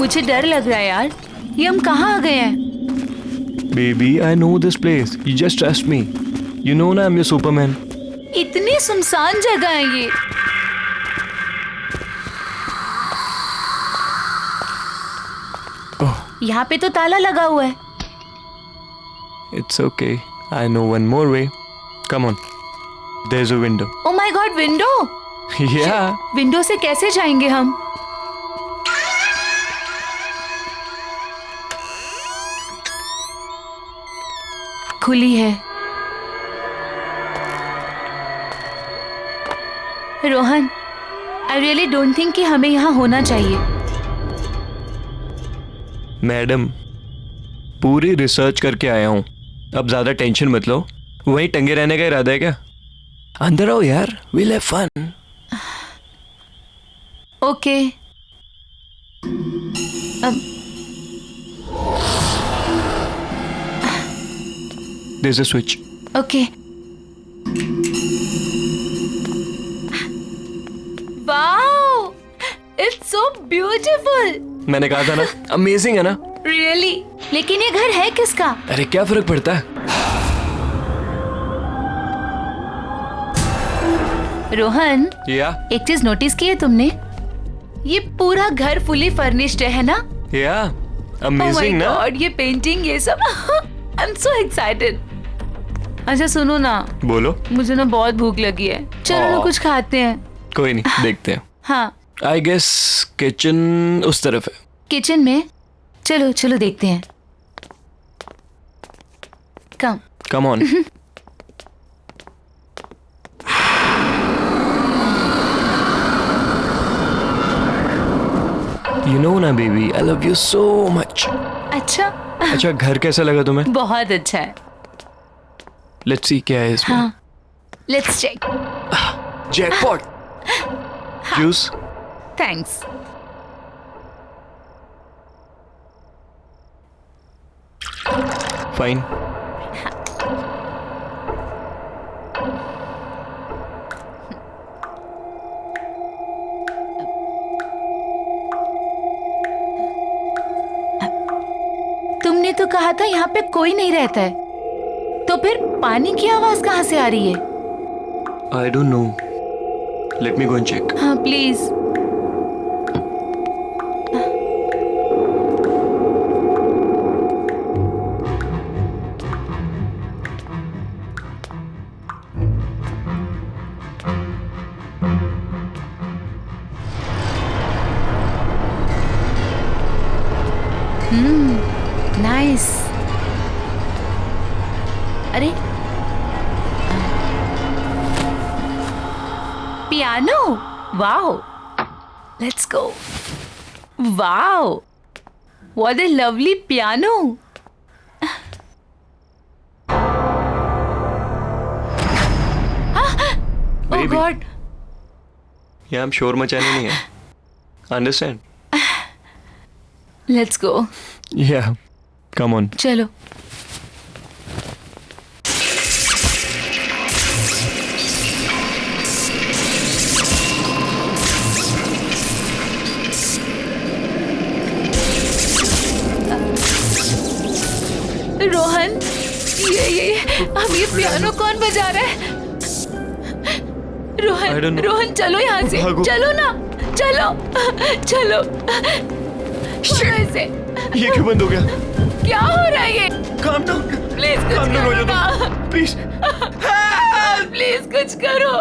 मुझे डर लग रहा है यार, ये हम कहाँ आ गए हैं? Baby, I know this place. You just trust me. You know ना, I'm your Superman. इतनी सुनसान जगह है ये। Oh, यहाँ पे तो ताला लगा हुआ है। it's okay. I know one more way. Come on. There's a window. Oh my God, window! Yeah. Window से कैसे जाएंगे हम? खुली है। Rohan, I really don't think कि हमें यहाँ होना चाहिए। मैडम, पूरी रिसर्च करके आया हूँ। अब ज्यादा टेंशन मत लो। वहीं टंगे रहने का इरादा है क्या? अंदर आओ यार, we'll have fun. Okay. There's a switch. Okay. Wow! It's so beautiful. मैंने कहा था ना, अमेजिंग है ना? रियली? लेकिन ये घर है किसका? अरे क्या फर्क पड़ता है? रोहन, या एक चीज नोटिस की है तुमने? ये पूरा घर फुली फर्निश्ड है ना? या Oh my अमेजिंग ना? God, ये पेंटिंग ये सब आई एम सो एक्साइटेड। अच्छा सुनो ना, बोलो। मुझे ना बहुत भूख लगी है, चलो ना कुछ खाते हैं। कोई नहीं, देखते हैं। हाँ, आई गेस किचन उस तरफ है। किचन में? चलो चलो देखते हैं। Come. Come on. You know ना baby, I love you so much. अच्छा। अच्छा, घर कैसा लगा तुम्हें? बहुत अच्छा है। Let's see क्या है इसमें। हाँ, let's check. Jackpot. Juice. Thanks. Fine. तुमने तो कहा था यहाँ पे कोई नहीं रहता है, तो फिर पानी की आवाज कहाँ से आ रही है? I don't know. Let me go and check. हाँ प्लीज। नाइस। अरे piano, wow, let's go. Wow, what a lovely piano. Oh Baby. God. यहाँ हम शोर मचाने नहीं है। Understand? Let's go. Yeah. Come on. चलो। रोहन, ये अब ये पियानो कौन बजा रहा है? I don't Rohan, know. Rohan चलो यहाँ से, भागो। चलो ना, चलो, चलो। छोड़ो इसे। ये क्यों बंद हो गया? क्या हो रहा है ये? Calm down. प्लीज कुछ Calm down हो करो जाओ ना। तुम. Please. प्लीज कुछ करो।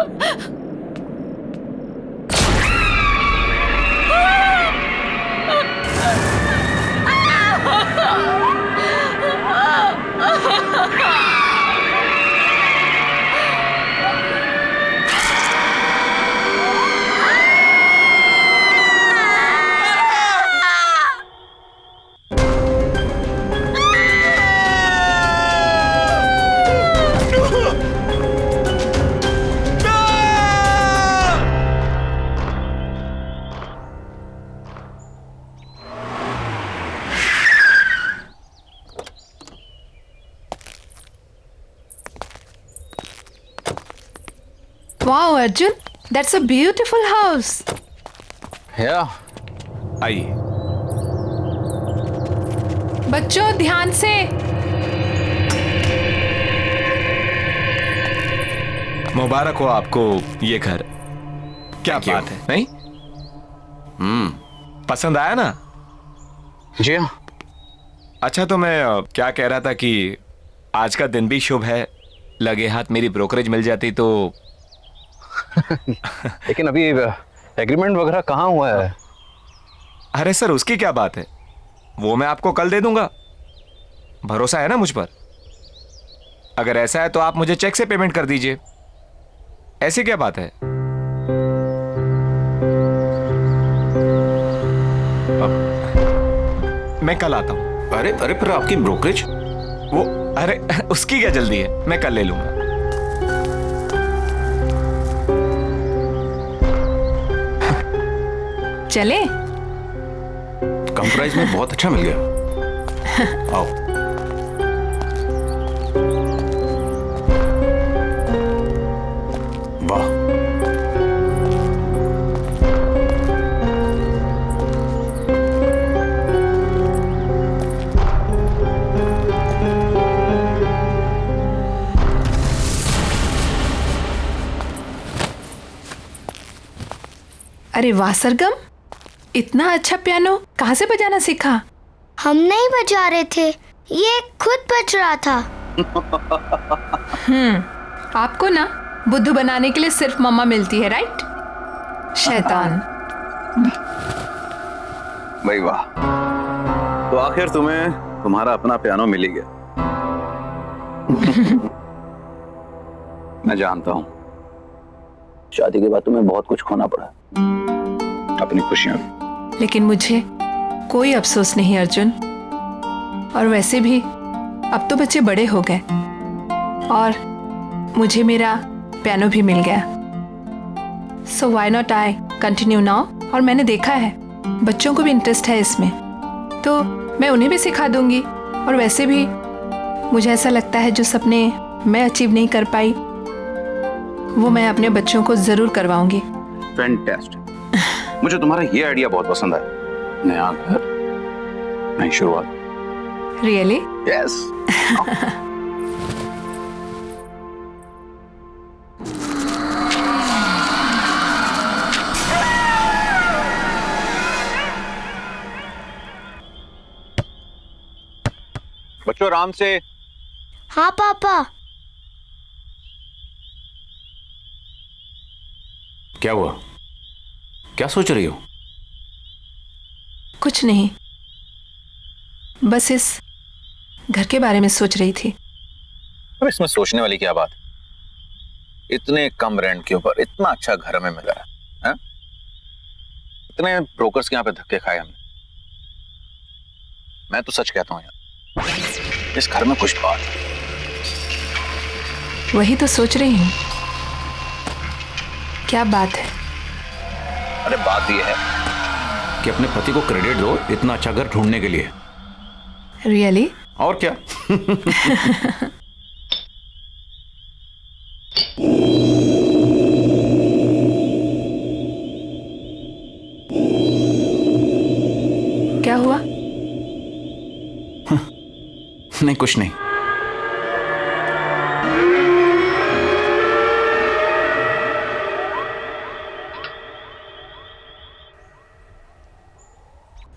Wow, Arjun, that's a beautiful house. Yeah. आइए। बच्चों ध्यान से। मुबारक हो आपको ये घर। क्या बात है, नहीं? पसंद आया ना? जी हाँ। अच्छा, तो मैं क्या कह रहा था कि आज का दिन भी शुभ है, लगे हाथ मेरी ब्रोकरेज मिल जाती तो। लेकिन अभी एग्रीमेंट वगैरह कहाँ हुआ है? अरे सर, उसकी क्या बात है, वो मैं आपको कल दे दूंगा। भरोसा है ना मुझ पर? अगर ऐसा है तो आप मुझे चेक से पेमेंट कर दीजिए। ऐसी क्या बात है? मैं कल आता हूं। अरे अरे, पर आपकी ब्रोकरेज? वो अरे उसकी क्या जल्दी है, मैं कल ले लूंगा। चले? कम प्राइस में बहुत अच्छा मिल गया। आओ। वाह। अरे वाह सरगम, इतना अच्छा पियानो कहाँ से बजाना सीखा? हम नहीं बजा रहे थे, ये खुद बज रहा था। आपको ना बुद्धू बनाने के लिए सिर्फ मम्मा मिलती है, राइट? शैतान। भाई वाह, तो आखिर तुम्हें तुम्हारा अपना पियानो मिल ही गया। मैं जानता हूं, शादी के बाद तुम्हें बहुत कुछ खोना पड़ा, अपनी खुशियां भी। लेकिन मुझे कोई अफसोस नहीं अर्जुन। और वैसे भी अब तो बच्चे बड़े हो गए और मुझे मेरा पियानो भी मिल गया। So why not I continue now. और मैंने देखा है बच्चों को भी इंटरेस्ट है इसमें, तो मैं उन्हें भी सिखा दूंगी। और वैसे भी मुझे ऐसा लगता है जो सपने मैं अचीव नहीं कर पाई वो मैं अपने बच्चों को जरूर करवाऊंगी। फैंटास्टिक। मुझे तुम्हारा ये आइडिया बहुत पसंद आया। नया घर, नई शुरुआत। रियली? यस। बच्चों आराम से। हाँ पापा। क्या हुआ? क्या सोच रही हो? कुछ नहीं, बस इस घर के बारे में सोच रही थी। अब इसमें सोचने वाली क्या बात है? इतने कम रेंट के ऊपर इतना अच्छा घर हमें मिला है? इतने ब्रोकर्स के यहाँ पे धक्के खाए हमने। मैं तो सच कहता हूँ यार, इस घर में कुछ बात है। वही तो सोच रही हूँ, क्या बात है? अरे बात यह है कि अपने पति को क्रेडिट दो इतना अच्छा घर ढूंढने के लिए। रियली? और क्या। क्या हुआ? नहीं, कुछ नहीं।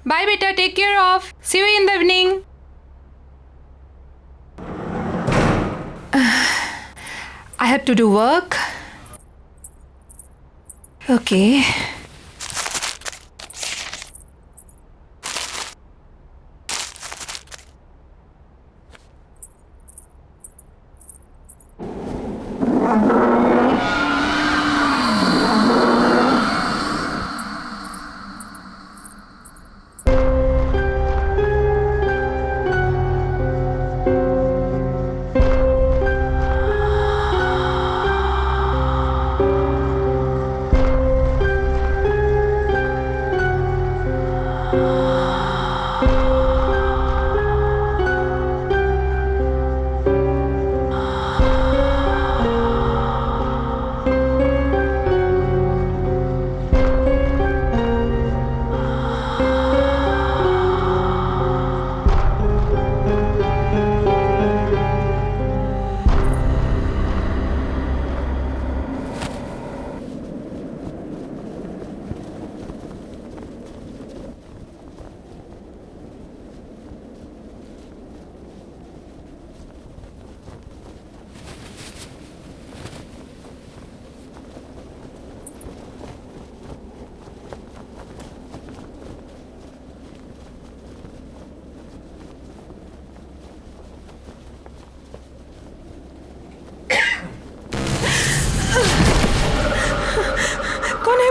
बाय बेटा, take care of, see you in the evening. I have to do work. Okay.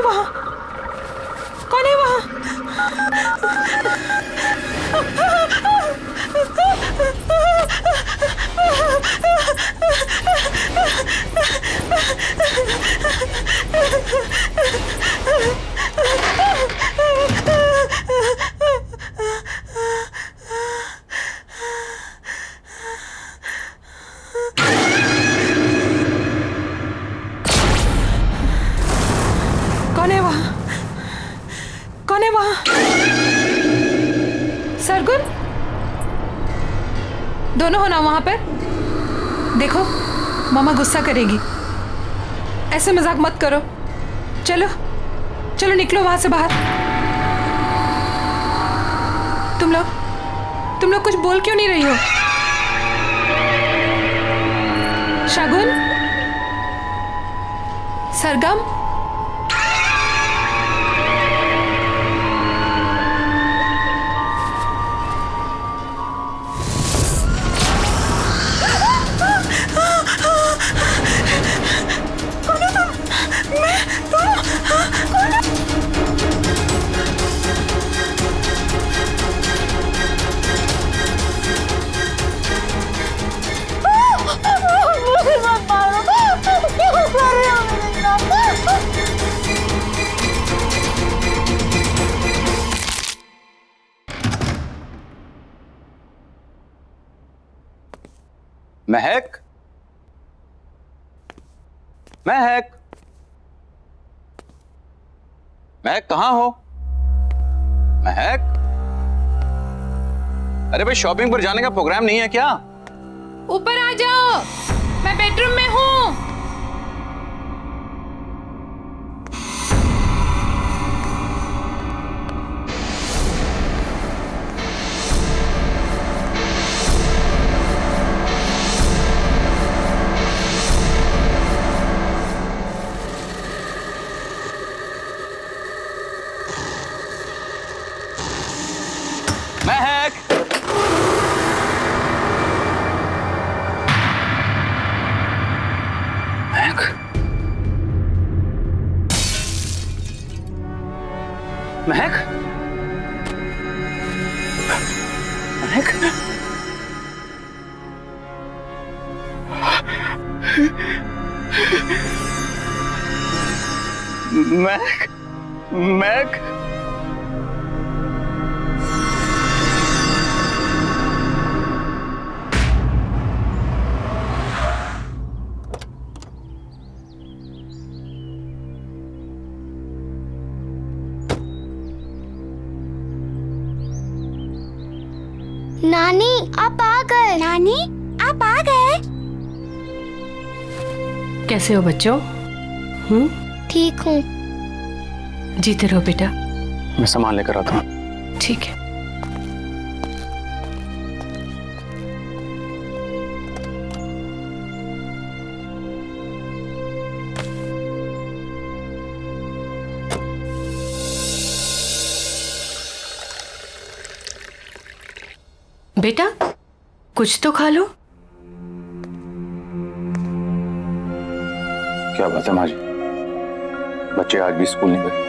वहाँ? कौन है वहाँ? कौन है वहाँ? कौन है वहाँ? सरगुन, दोनों हो ना वहां पर? देखो, मामा गुस्सा करेगी। ऐसे मजाक मत करो। चलो चलो निकलो वहां से बाहर। तुम लोग कुछ बोल क्यों नहीं रही हो? शगुन, सरगम, महक, महक, महक कहाँ हो? महक, अरे भाई शॉपिंग पर जाने का प्रोग्राम नहीं है क्या? ऊपर आ जाओ, मैं बेडरूम में हूँ। महक, महक, महक, महक, महक, नानी आप आ गए। नानी आप आ गए। कैसे हो बच्चों? ठीक हूँ। जीते रहो बेटा। मैं सामान लेकर आता हूँ। ठीक है। बेटा कुछ तो खा लो। क्या बात है माँ जी, बच्चे आज भी स्कूल नहीं गए?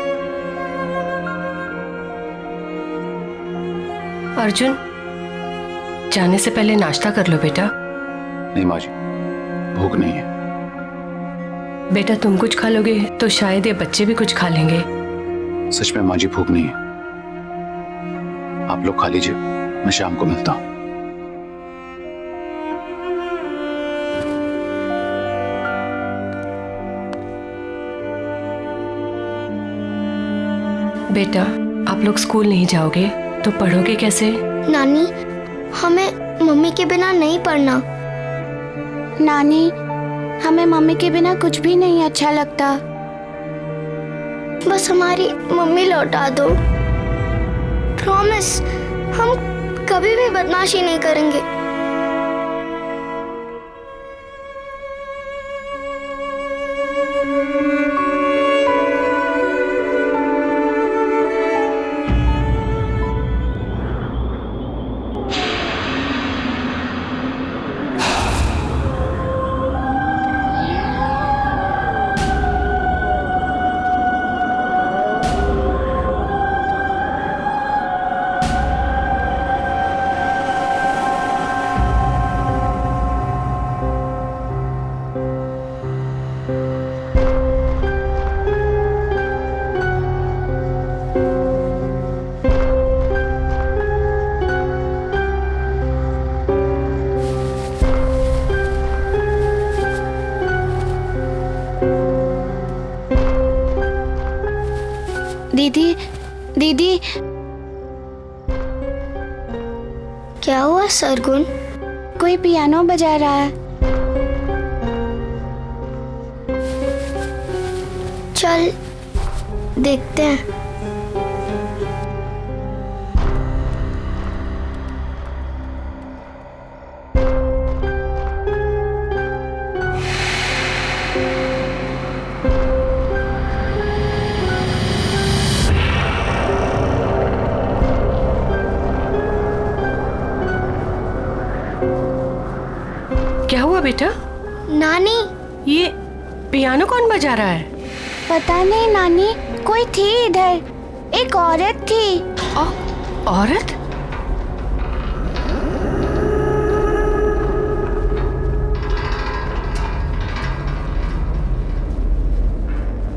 अर्जुन जाने से पहले नाश्ता कर लो बेटा। नहीं माँ जी, भूख नहीं है। बेटा तुम कुछ खा लोगे तो शायद ये बच्चे भी कुछ खा लेंगे। सच में माँ जी भूख नहीं है। आप लोग खा लीजिए, मैं शाम को मिलता हूँ। बेटा आप लोग स्कूल नहीं जाओगे तो पढ़ोगे कैसे? नानी हमें मम्मी के बिना नहीं पढ़ना। नानी हमें मम्मी के बिना कुछ भी नहीं अच्छा लगता। बस हमारी मम्मी लौटा दो। प्रॉमिस, हम कभी भी बदमाशी नहीं करेंगे। दीदी दीदी, क्या हुआ सरगुन? कोई पियानो बजा रहा है। चल देखते हैं। क्या हुआ बेटा? नानी, ये पियानो कौन बजा रहा है? पता नहीं नानी, कोई थी इधर, एक औरत थी। औरत?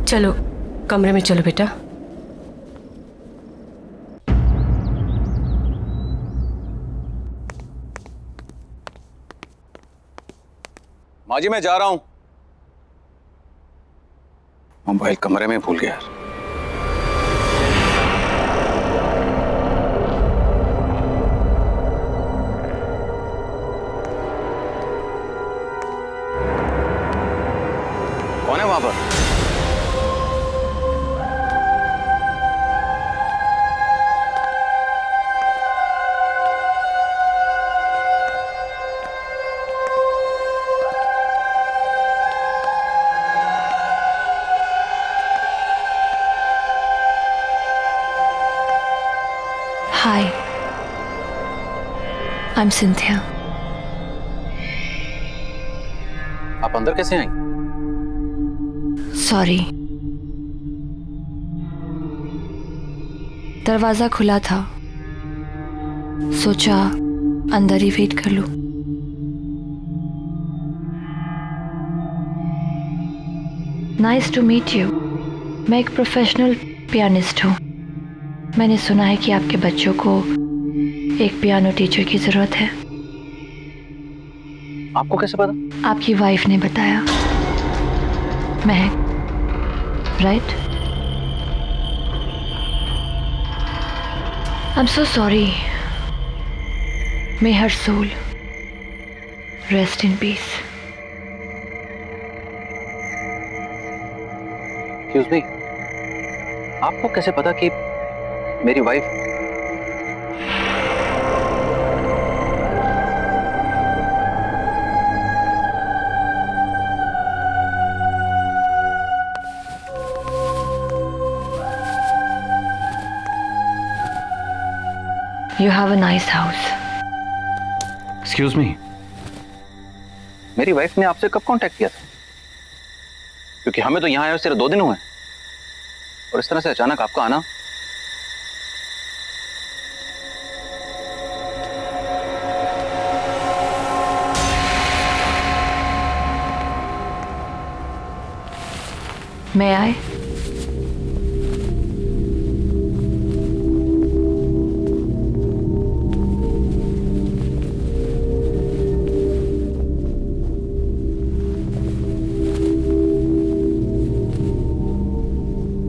चलो कमरे में चलो बेटा। माँ जी मैं जा रहा हूं। मोबाइल कमरे में भूल गया। कौन है वहां पर? हाय, आई एम सिंथिया। आप अंदर कैसे आई? सॉरी, दरवाजा खुला था, सोचा अंदर ही वेट कर लूं। Nice to meet you. मैं एक प्रोफेशनल पियानिस्ट हूँ। मैंने सुना है कि आपके बच्चों को एक पियानो टीचर की जरूरत है। आपको कैसे पता? आपकी वाइफ ने बताया। Mahak, right? I am so sorry. May her soul rest in peace. Excuse me, आपको कैसे पता कि मेरी wife? You have a nice house. Excuse me, मेरी वाइफ ने आपसे कब कांटेक्ट किया था? क्योंकि हमें तो यहां आए सिर्फ 2 दिन हुए और इस तरह से अचानक आपका आना। May I?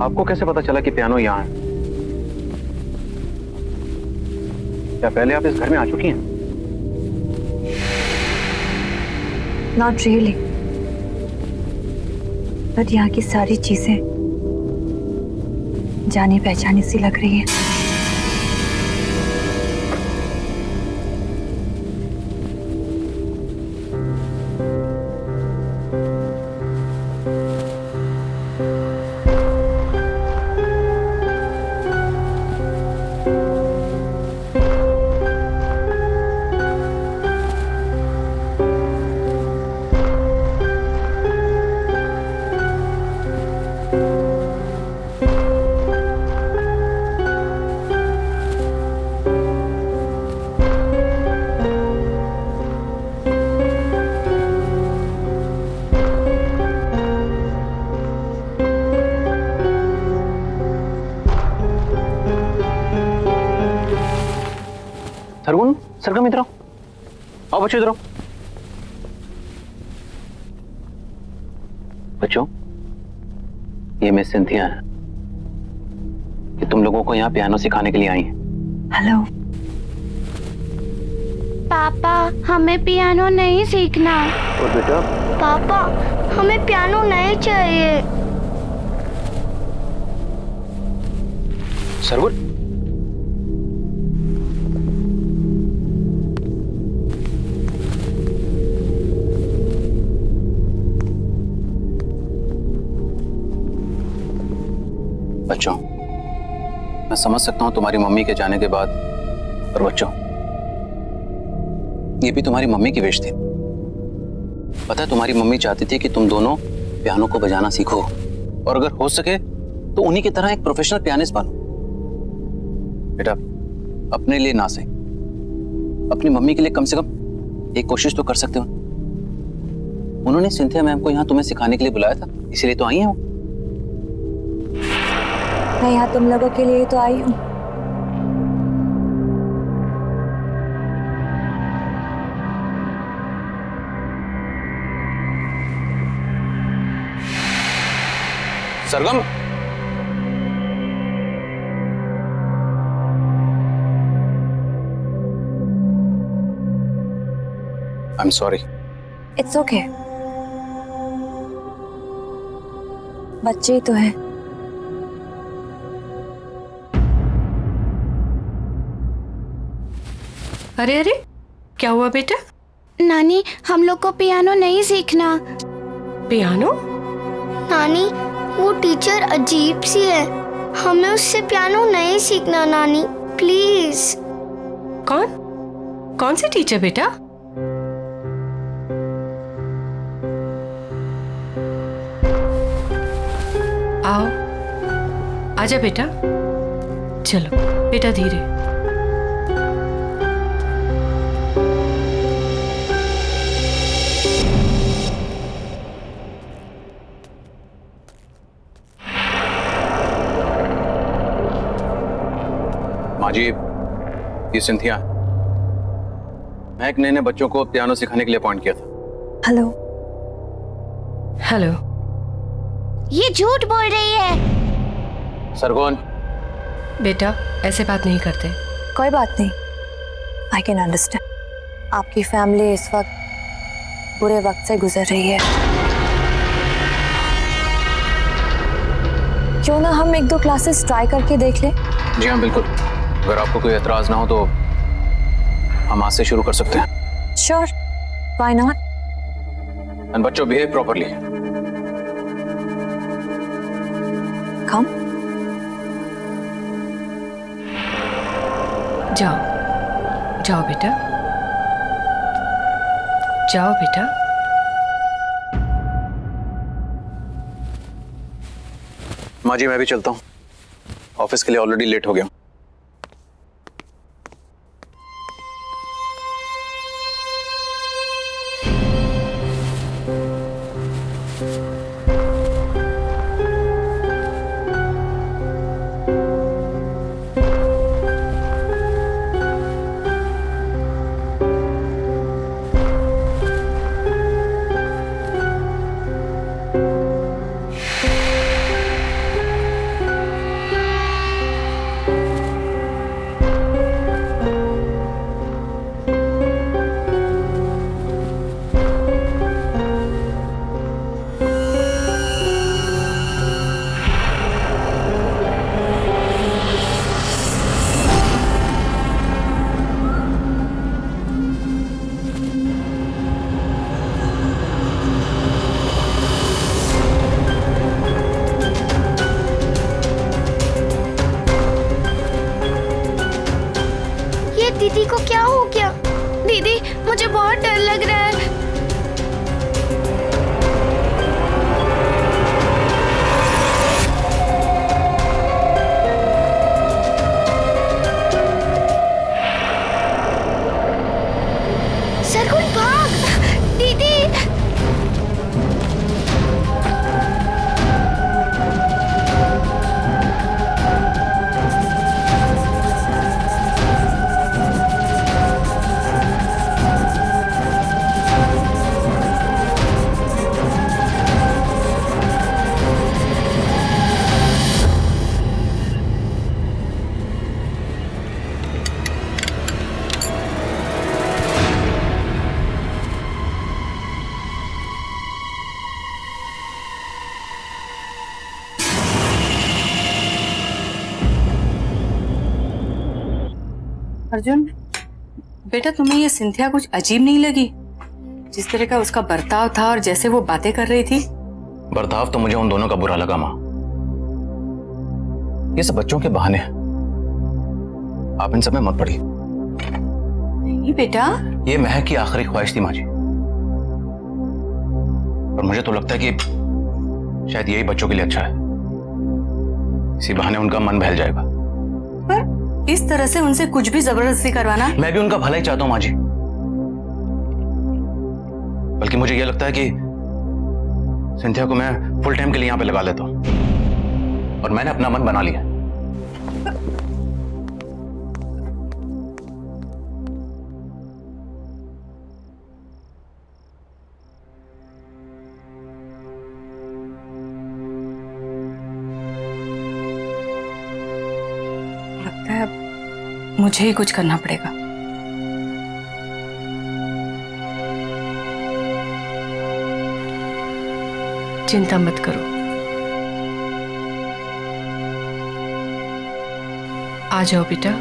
आपको कैसे पता चला कि पियानो यहाँ है? क्या पहले आप इस घर में आ चुकी हैं? Not really. बट यहाँ की सारी चीजें जानी पहचानी सी लग रही हैं। सरगुन, सरगम इधर आओ। आओ बच्चों इधर आओ। बच्चों, ये मिस सिंथिया है। कि तुम लोगों को यहाँ पियानो सिखाने के लिए आई हैं। हेलो। पापा हमें पियानो नहीं सीखना। और बेटा? पापा हमें पियानो नहीं चाहिए। सरवुड, बच्चों, मैं समझ सकता हूं तुम्हारी मम्मी के जाने के बाद, पर बच्चों ये भी तुम्हारी मम्मी की विश थी। पता है तुम्हारी मम्मी चाहती थी कि तुम दोनों पियानो को बजाना सीखो और अगर हो सके तो उन्हीं की तरह एक प्रोफेशनल पियानिस्ट बनो। बेटा, अपने लिए ना सही, अपनी मम्मी के लिए कम से कम एक कोशिश तो कर सकते हो। उन्होंने सिंथिया मैम को यहाँ तुम्हें सिखाने के लिए बुलाया था, इसीलिए तो आई हैं वो। मैं यहाँ तुम लोगों के लिए ही तो आई हूँ। Sargam, I am sorry. It's okay, बच्चे ही तो हैं। अरे अरे, क्या हुआ बेटा? नानी हम लोग को पियानो नहीं सीखना। पियानो? नानी वो टीचर अजीब सी है, हमें उससे पियानो नहीं सीखना नानी, प्लीज। कौन सी टीचर बेटा? आओ, आजा बेटा। चलो बेटा, धीरे। माँ जी, ये सिंथिया, महक ने बच्चों को पियानो सिखाने के लिए अपॉइंट किया था। हेलो। हेलो। ये झूठ बोल रही है। सरगोन, बेटा ऐसे बात नहीं करते। कोई बात नहीं, आई कैन अंडरस्टैंड। आपकी फैमिली इस वक्त बुरे वक्त से गुजर रही है। क्यों ना हम 1-2 क्लासेस ट्राई करके देख लें? जी हाँ बिल्कुल, अगर आपको कोई एतराज ना हो तो हम आज से शुरू कर सकते हैं। Sure, why not. एंड बच्चों, बिहेव प्रॉपर्ली। कम। जाओ जाओ बेटा, जाओ बेटा। माँ जी, मैं भी चलता हूँ, ऑफिस के लिए ऑलरेडी लेट हो गया हूँ। अर्जुन, बेटा तुम्हें ये सिंथिया कुछ अजीब नहीं लगी? जिस तरह का उसका बर्ताव था और जैसे वो बातें कर रही थी। बर्ताव तो मुझे उन दोनों का बुरा लगा माँ। ये सब बच्चों के बहाने हैं, आप इन सब में मत पड़िए। नहीं बेटा, ये महक की आखिरी ख्वाहिश थी माँ जी, और मुझे तो लगता है कि शायद यही बच्चों के लिए अच्छा है। इसी बहाने उनका मन बहल जाएगा। पर इस तरह से उनसे कुछ भी जबरदस्ती करवाना। मैं भी उनका भला ही चाहता हूं माँ जी, बल्कि मुझे यह लगता है कि सिंथिया को मैं फुल टाइम के लिए यहां पे लगा लेता हूं, और मैंने अपना मन बना लिया। लगता है अब मुझे ही कुछ करना पड़ेगा। चिंता मत करो, आ जाओ बेटा।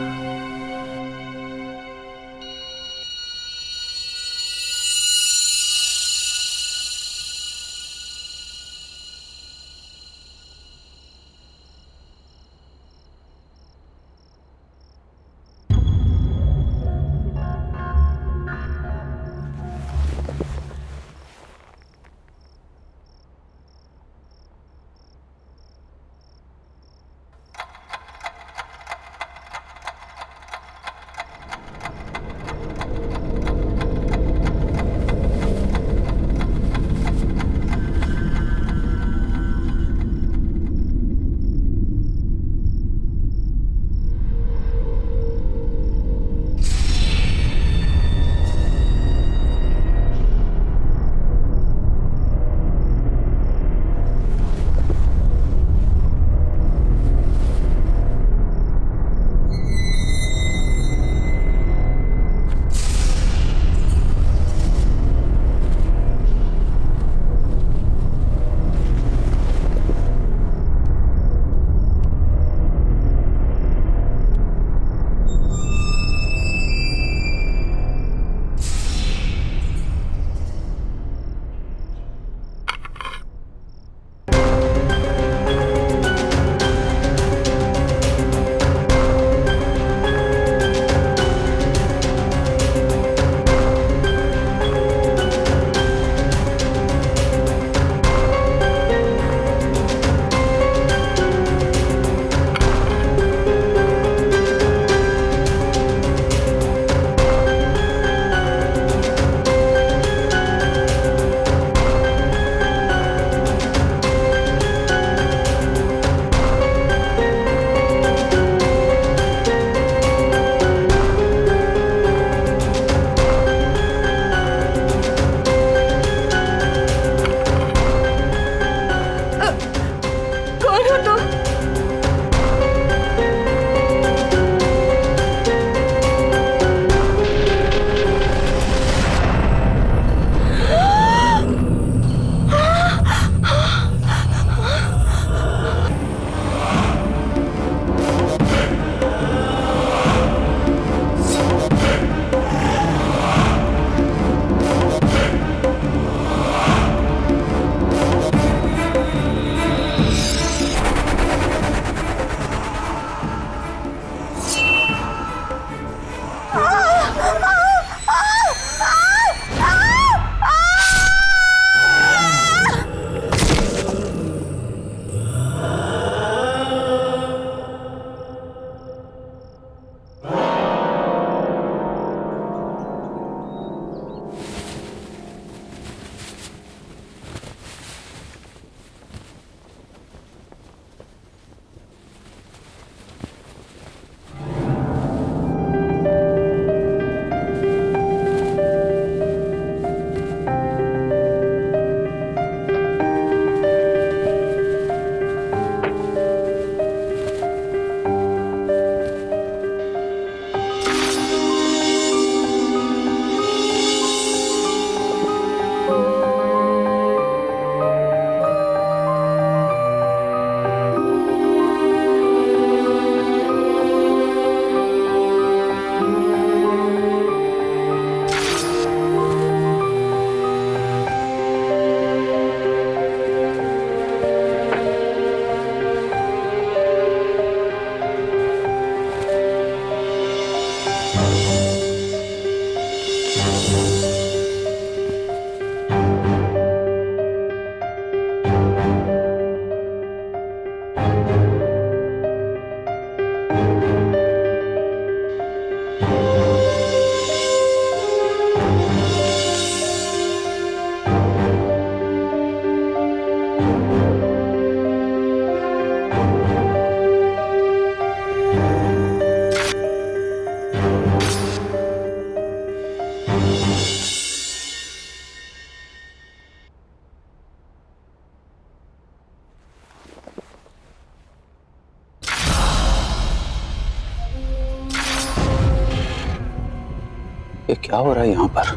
क्या हो रहा है यहाँ पर?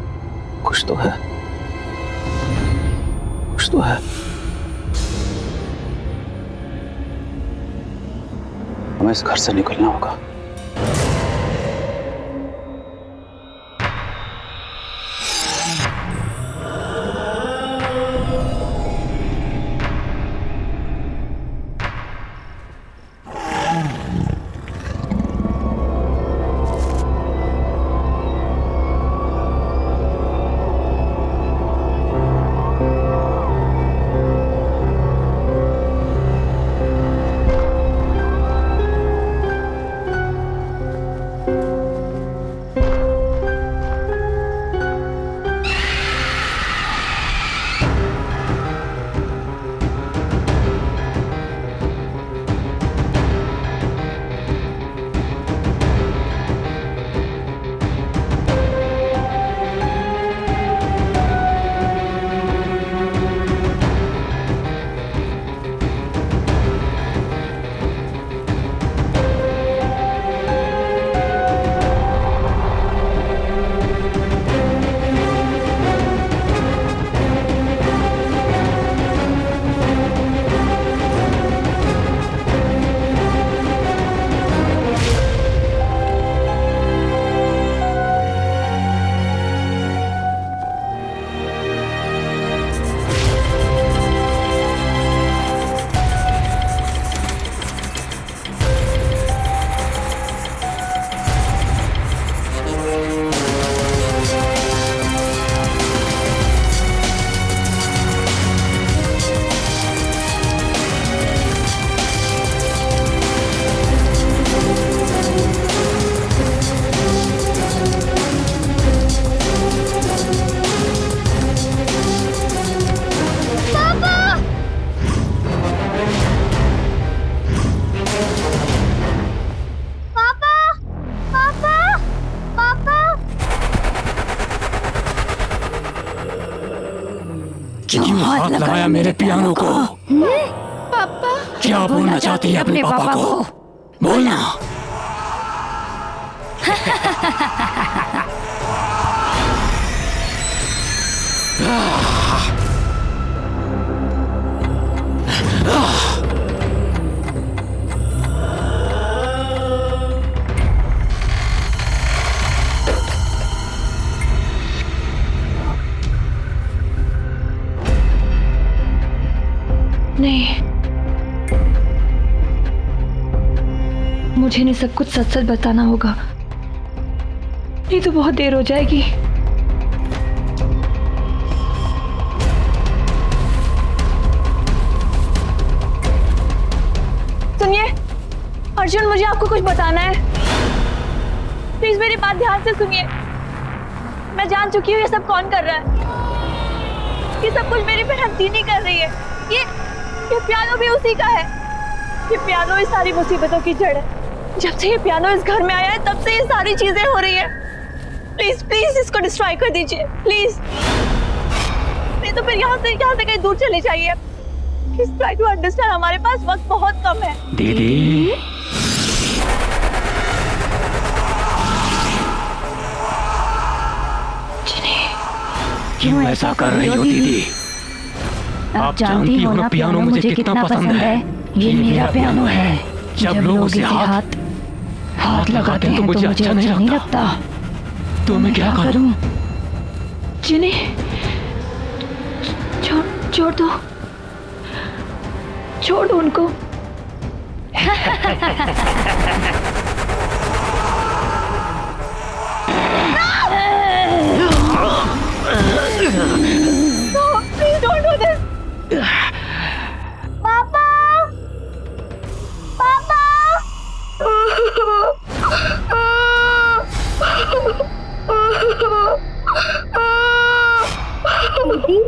कुछ तो है, कुछ तो है। हमें इस घर से निकलना होगा। क्यों हाथ लगाया मेरे पियानो को? पापा क्या बोलना चाहती है अपने पापा को? बोलना। नहीं, मुझे इन्हें सब कुछ सच सच बताना होगा, नहीं तो बहुत देर हो जाएगी। सुनिए अर्जुन, मुझे आपको कुछ बताना है। प्लीज मेरी बात ध्यान से सुनिए। मैं जान चुकी हूँ ये सब कौन कर रहा है। ये सब कुछ मेरी बहन दीनी कर रही है। ये पियानो भी उसी का है। ये पियानो इस सारी मुसीबतों की जड़ है। जब से ये पियानो इस घर में आया है तब से ये सारी चीजें हो रही है। प्लीज प्लीज इसको डिस्ट्रॉय कर दीजिए प्लीज, नहीं तो फिर यहाँ से कहीं दूर चले जाइए। प्लीज ट्राई टू अंडरस्टैंड, हमारे पास वक्त बहुत कम है। दीदी क्यों ऐसा कर रही हो दीदी? आप जानती हो ना पियानो मुझे कितना पसंद है। ये मेरा पियानो है। जब लोग उसे हाथ लगाते हैं तो मुझे अच्छा नहीं लगता। तो मैं क्या करूं? जिनी, छोड़ दो उनको। No, please don't do this. पापा, पापा। दीदी,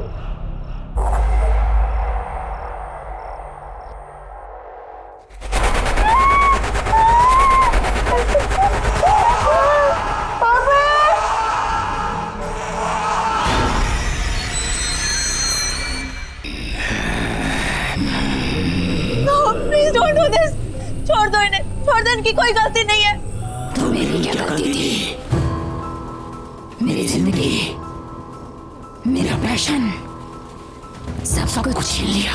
छोड़ दो इन्हें, छोड़ दो, इनकी कोई गलती नहीं है। तो मेरी क्या गलती थी? मेरी जिंदगी, मेरा पैशन, सब कुछ छीन लिया।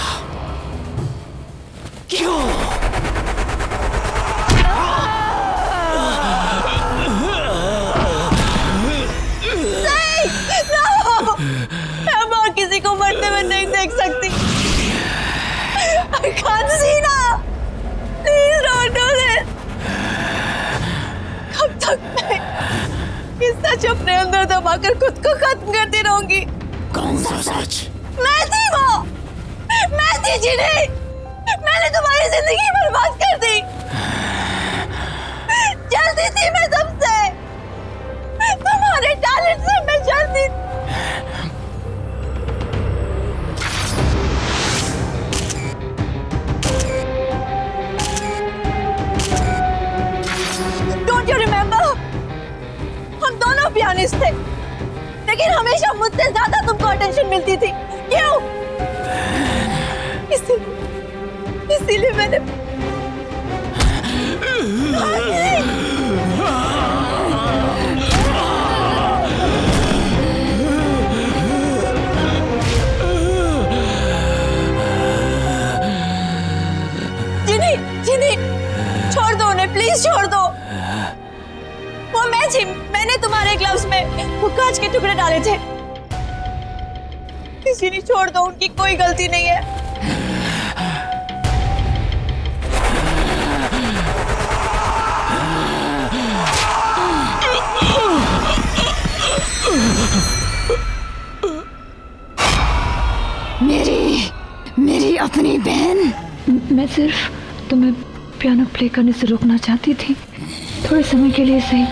क्यों? मैं और किसी को मरते हुए नहीं देख सकती। I can't see now. Please don't do this. कब तक मैं इस सच अपने अंदर दबाकर खुद को खत्म करती रहूंगी? कौन सा सच? मैं थी वो, मैं थी जिन्हें मैंने तुम्हारी जिंदगी बर्बाद कर दी। जलती थी मैं सबसे, तुम्हारे टैलेंट से मैं जलती थी। Don't you remember? हम दोनों पियानिस्ट थे, लेकिन हमेशा मुझसे ज्यादा तुमको अटेंशन मिलती थी। क्यों? इसीलिए मैंने जिनी, छोड़ दो उन्हें, प्लीज छोड़ दो। वो मैं थी, मैंने तुम्हारे ग्लव्स में वो कांच के टुकड़े डाले थे। जिनी, छोड़ दो, उनकी कोई गलती नहीं है। मेरी अपनी बहन। मैं सिर्फ तुम्हें पियानो प्ले करने से रोकना चाहती थी, थोड़े समय के लिए सही।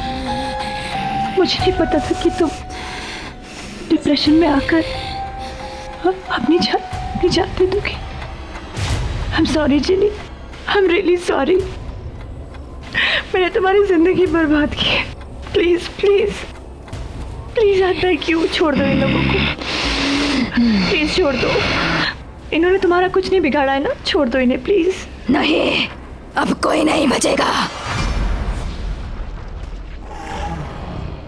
मुझे नहीं पता था कि तुम डिप्रेशन में आकर अपनी जान दे दोगी। I'm sorry Jini, I'm really sorry। मैंने तुम्हारी जिंदगी बर्बाद की है। प्लीज प्लीज प्लीज आता है, क्यों? छोड़ दो इन लोगों को, प्लीज छोड़ दो। इन्होंने तुम्हारा कुछ नहीं बिगाड़ा है ना, छोड़ दो इन्हें प्लीज। नहीं, अब कोई नहीं बचेगा।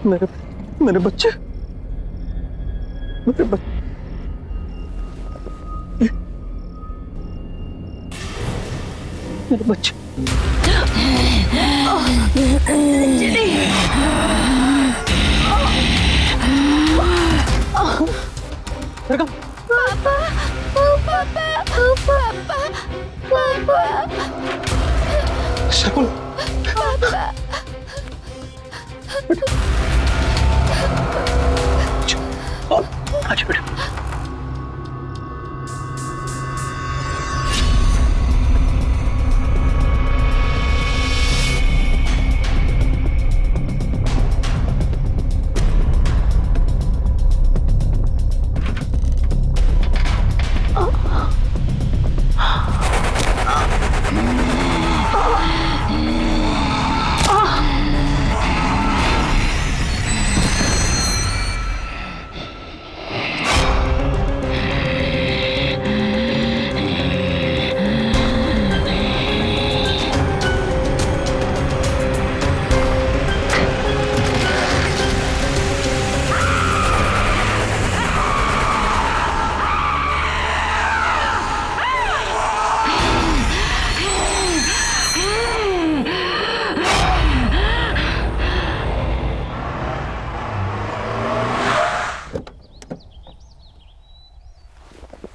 मेरे बच्चे, मेरे बच्चे, मेरे बच्चे। शकुन, अच्छा बेटा।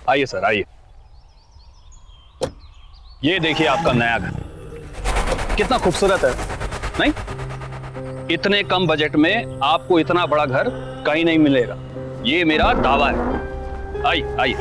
आइए सर, आइए। ये देखिए आपका नया घर, कितना खूबसूरत है, नहीं? इतने कम बजट में आपको इतना बड़ा घर कहीं नहीं मिलेगा, ये मेरा दावा है। आइए आइए।